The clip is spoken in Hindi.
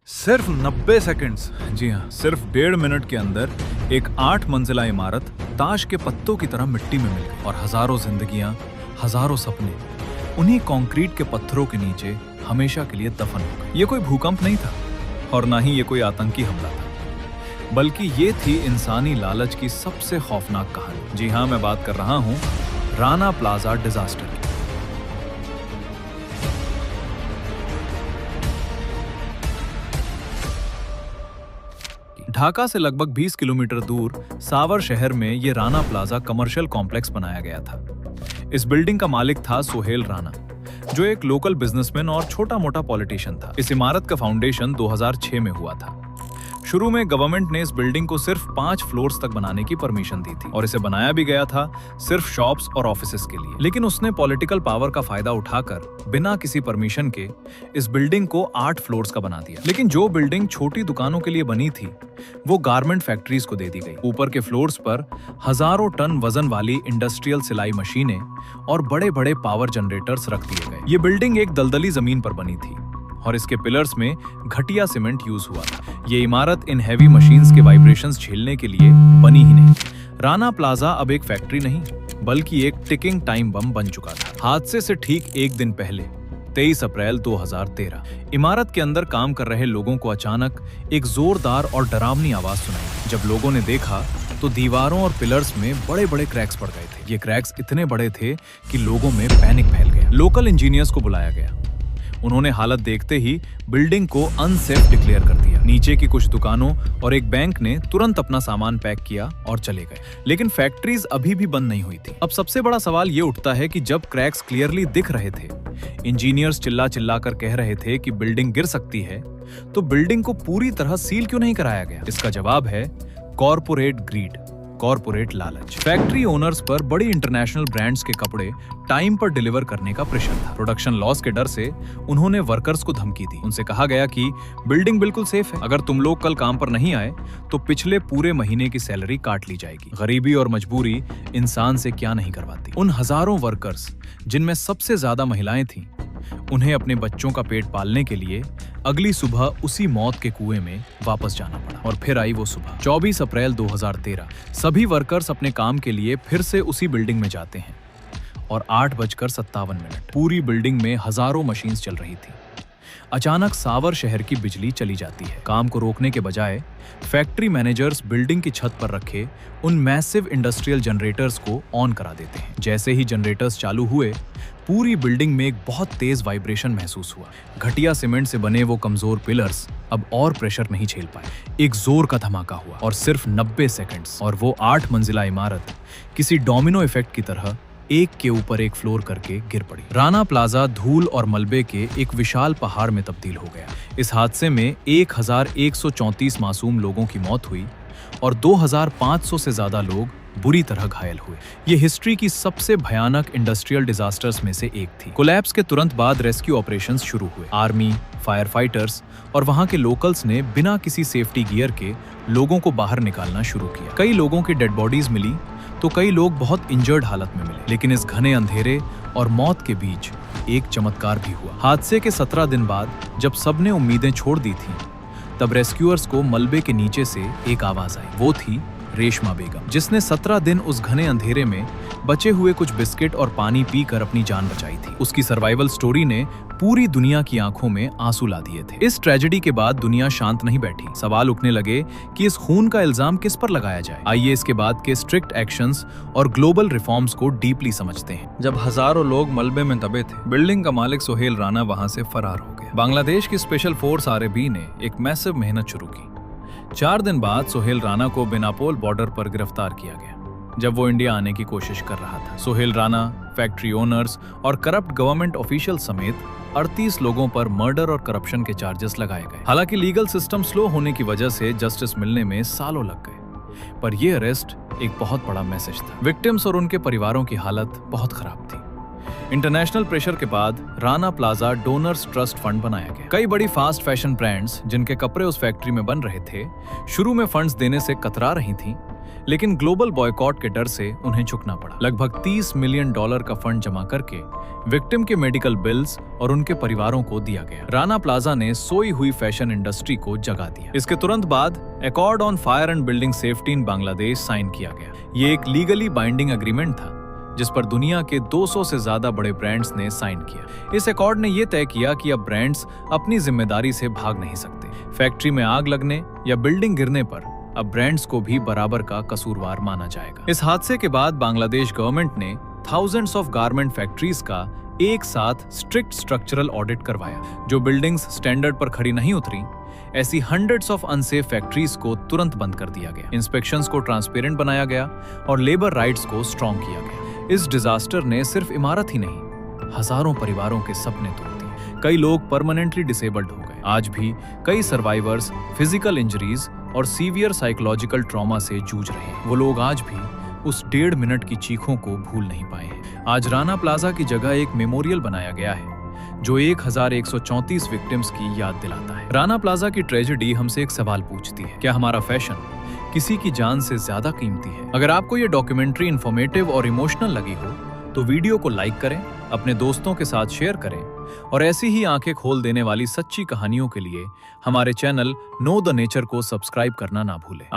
सिर्फ 90 सेकंड्स, जी हाँ, सिर्फ 1.5 मिनट के अंदर एक 8 मंजिला इमारत ताश के पत्तों की तरह मिट्टी में मिल गई और हजारों जिंदगियां, हजारों सपने उन्हीं कंक्रीट के पत्थरों के नीचे हमेशा के लिए दफन हो गए। ये कोई भूकंप नहीं था और ना ही ये कोई आतंकी हमला था, बल्कि ये थी इंसानी लालच की सबसे खौफनाक कहानी। जी हाँ, मैं बात कर रहा हूँ राना प्लाजा डिजास्टर की। ढाका से लगभग 20 किलोमीटर दूर सावर शहर में ये राना प्लाजा कमर्शियल कॉम्प्लेक्स बनाया गया था। इस बिल्डिंग का मालिक था सोहेल राना, जो एक लोकल बिजनेसमैन और छोटा मोटा पॉलिटिशियन था। इस इमारत का फाउंडेशन 2006 में हुआ था। शुरू में गवर्नमेंट ने इस बिल्डिंग को सिर्फ 5 फ्लोर्स तक बनाने की परमिशन दी थी और इसे बनाया भी गया था सिर्फ शॉप्स और ऑफिसेस के लिए। लेकिन उसने पॉलिटिकल पावर का फायदा उठाकर बिना किसी परमिशन के इस बिल्डिंग को 8 फ्लोर्स का बना दिया। लेकिन जो बिल्डिंग छोटी दुकानों के लिए बनी थी वो गारमेंट फैक्ट्रीज को दे दी गई। ऊपर के फ्लोर्स पर हजारों टन वजन वाली इंडस्ट्रियल सिलाई मशीनें और बड़े बड़े पावर जनरेटर्स रख दिए गए। ये बिल्डिंग एक दलदली जमीन पर बनी थी और इसके पिलर्स में घटिया सीमेंट यूज हुआ था। ये इमारत इन हैवी मशीन्स के वाइब्रेशंस झेलने के लिए बनी ही नहीं। राना प्लाजा अब एक फैक्ट्री नहीं बल्कि एक टिकिंग टाइम बम बन चुका था। हादसे से ठीक एक दिन पहले 23 अप्रैल 2013 इमारत के अंदर काम कर रहे लोगों को अचानक एक जोरदार और डरावनी आवाज सुनाई। जब लोगों ने देखा तो दीवारों और पिलर्स में बड़े बड़े क्रैक्स पड़ गए थे। ये क्रैक्स इतने बड़े थे कि लोगों में पैनिक फैल गया। लोकल इंजीनियर्स को बुलाया गया। उन्होंने हालत देखते ही बिल्डिंग को अनसेफ डिक्लेयर कर दिया। नीचे की कुछ दुकानों और एक बैंक ने तुरंत अपना सामान पैक किया और चले गए। लेकिन फैक्ट्रीज अभी भी बंद नहीं हुई थी। अब सबसे बड़ा सवाल ये उठता है कि जब क्रैक्स क्लियरली दिख रहे थे, इंजीनियर्स चिल्ला चिल्ला कर कह रहे थे कि बिल्डिंग गिर सकती है, तो बिल्डिंग को पूरी तरह सील क्यों नहीं कराया गया? इसका जवाब है कॉर्पोरेट ग्रीड, कॉर्पोरेट लालच। फैक्ट्री ओनर्स पर बड़ी इंटरनेशनल ब्रांड्स के कपड़े टाइम पर डिलीवर करने का प्रेशर था। प्रोडक्शन लॉस के डर से उन्होंने वर्कर्स को धमकी दी। उनसे कहा गया कि बिल्डिंग बिल्कुल सेफ है, अगर तुम लोग कल काम पर नहीं आए तो पिछले पूरे महीने की सैलरी काट ली जाएगी। गरीबी और मजबूरी इंसान से क्या नहीं करवाती। उन हजारों वर्कर्स, जिनमें सबसे ज्यादा महिलाएं थीं, उन्हें अपने बच्चों का पेट पालने के लिए अगली सुबह उसी मौत के कुएं में वापस जाना पड़ा। और फिर आई वो सुबह 24 अप्रैल 2013। सभी वर्कर्स अपने काम के लिए फिर से उसी बिल्डिंग में जाते हैं और 8:57 पूरी बिल्डिंग में हजारों मशीन्स चल रही थी। अचानक सावर शहर की बिजली चली जाती है। काम को रोकने के बजाय फैक्ट्री मैनेजर्स बिल्डिंग की छत पर रखे उन मैसिव इंडस्ट्रियल जनरेटर्स को ऑन करा देते हैं। जैसे ही जनरेटर्स चालू हुए, पूरी बिल्डिंग में एक बहुत तेज वाइब्रेशन महसूस हुआ। घटिया सीमेंट से बने वो कमजोर पिलर्स अब और प्रेशर नहीं झेल पाए। एक जोर का धमाका हुआ और सिर्फ 90 सेकंड्स और वो 8 मंजिला इमारत किसी डोमिनो इफेक्ट की तरह एक के ऊपर एक फ्लोर करके गिर पड़ी। राना प्लाजा धूल और मलबे के एक विशाल पहाड़ में तब्दील हो गया। इस हादसे में 1134 मासूम लोगों की मौत हुई और 2500 से ज्यादा लोग बुरी तरह घायल हुए। ये हिस्ट्री की सबसे भयानक इंडस्ट्रियल डिजास्टर्स में से एक थी। कोलैप्स के तुरंत बाद रेस्क्यू ऑपरेशंस शुरू हुए। आर्मी, फायर फाइटर्स और वहां के लोकल्स ने बिना किसी सेफ्टी गियर के लोगों को बाहर निकालना शुरू किया। कई लोगों की डेड बॉडीज मिली तो कई लोग बहुत इंजर्ड हालत में मिले। लेकिन इस घने अंधेरे और मौत के बीच एक चमत्कार भी हुआ। हादसे के 17 दिन बाद जब सबने उम्मीदें छोड़ दी थीं, तब रेस्क्यूअर्स को मलबे के नीचे से एक आवाज आई। वो थी रेशमा बेगम, जिसने 17 दिन उस घने अंधेरे में बचे हुए कुछ बिस्किट और पानी पीकर अपनी जान बचाई थी। उसकी सर्वाइवल स्टोरी ने पूरी दुनिया की आंखों में आंसू ला दिए थे। इस ट्रेजेडी के बाद दुनिया शांत नहीं बैठी। सवाल उठने लगे कि इस खून का इल्जाम किस पर लगाया जाए। आइए इसके बाद के स्ट्रिक्ट एक्शंस और ग्लोबल रिफॉर्म्स को डीपली समझते हैं। जब हजारों लोग मलबे में दबे थे, बिल्डिंग का मालिक सोहेल राना वहां से फरार हो गया। बांग्लादेश की स्पेशल फोर्स आरएबी ने एक मैसिव मेहनत शुरू की। 4 दिन बाद सोहेल राना को बेनापोल बॉर्डर पर गिरफ्तार किया गया जब वो इंडिया आने की कोशिश कर रहा था। सोहेल राना, फैक्ट्री ओनर्स और करप्ट गवर्नमेंट ऑफिशियल समेत 38 लोगों पर मर्डर और करप्शन के चार्जेस लगाए गए। हालांकि लीगल सिस्टम स्लो होने की वजह से जस्टिस मिलने में सालों लग गए, पर यह अरेस्ट एक बहुत बड़ा मैसेज था। विक्टिम्स और उनके परिवारों की हालत बहुत खराब थी। इंटरनेशनल प्रेशर के बाद Rana plaza donors trust fund बनाया गया। कई बड़ी फास्ट फैशन ब्रांड्स जिनके कपड़े उस फैक्ट्री में बन रहे थे, शुरू में फंड्स देने से कतरा रही थीं, लेकिन ग्लोबल बॉयकॉट के डर से उन्हें झुकना पड़ा। लगभग $30 मिलियन का फंड जमा करके विक्टिम के मेडिकल बिल्स और उनके परिवारों को दिया गया। राना प्लाजा ने सोई हुई फैशन इंडस्ट्री को जगा दिया। इसके तुरंत बाद accord on fire and building safety in Bangladesh sign किया गया। ये एक लीगली बाइंडिंग एग्रीमेंट था जिस पर दुनिया के 200 से ज्यादा बड़े ब्रांड्स ने साइन किया। इस एकॉर्ड ने यह तय किया कि अब ब्रांड्स अपनी जिम्मेदारी से भाग नहीं सकते। फैक्ट्री में आग लगने या बिल्डिंग गिरने पर अब ब्रांड्स को भी बराबर का कसूरवार माना जाएगा। इस हादसे के बाद बांग्लादेश गवर्नमेंट ने थाउजेंड्स ऑफ गारमेंट फैक्ट्रीज का एक साथ स्ट्रिक्ट स्ट्रक्चरल ऑडिट करवाया। जो बिल्डिंग्स स्टैंडर्ड पर खड़ी नहीं उतरी, ऐसी हंड्रेड्स ऑफ अनसेफ फैक्ट्रीज को तुरंत बंद कर दिया गया। इंस्पेक्शंस को ट्रांसपेरेंट बनाया गया और लेबर राइट्स को स्ट्रॉन्ग किया गया। इस डिजास्टर ने सिर्फ इमारत ही नहीं, हजारों परिवारों के सपने तोड़ दिए। कई लोग परमानेंटली डिसेबल्ड हो गए। आज भी कई सर्वाइवर्स फिजिकल इंजरीज और सीवियर साइकोलॉजिकल ट्रॉमा से जूझ रहे हैं। वो लोग आज भी उस 1.5 मिनट की चीखों को भूल नहीं पाए हैं। आज राना प्लाजा की जगह एक मेमोरियल बनाया गया है जो 1134 विक्टिम्स की याद दिलाता है। राना प्लाजा की ट्रेजेडी हमसे एक सवाल पूछती है, क्या हमारा फैशन किसी की जान से ज्यादा कीमती है? अगर आपको ये डॉक्यूमेंट्री इंफॉर्मेटिव और इमोशनल लगी हो तो वीडियो को लाइक करें, अपने दोस्तों के साथ शेयर करें और ऐसी ही आंखें खोल देने वाली सच्ची कहानियों के लिए हमारे चैनल नो द नेचर को सब्सक्राइब करना ना भूलें।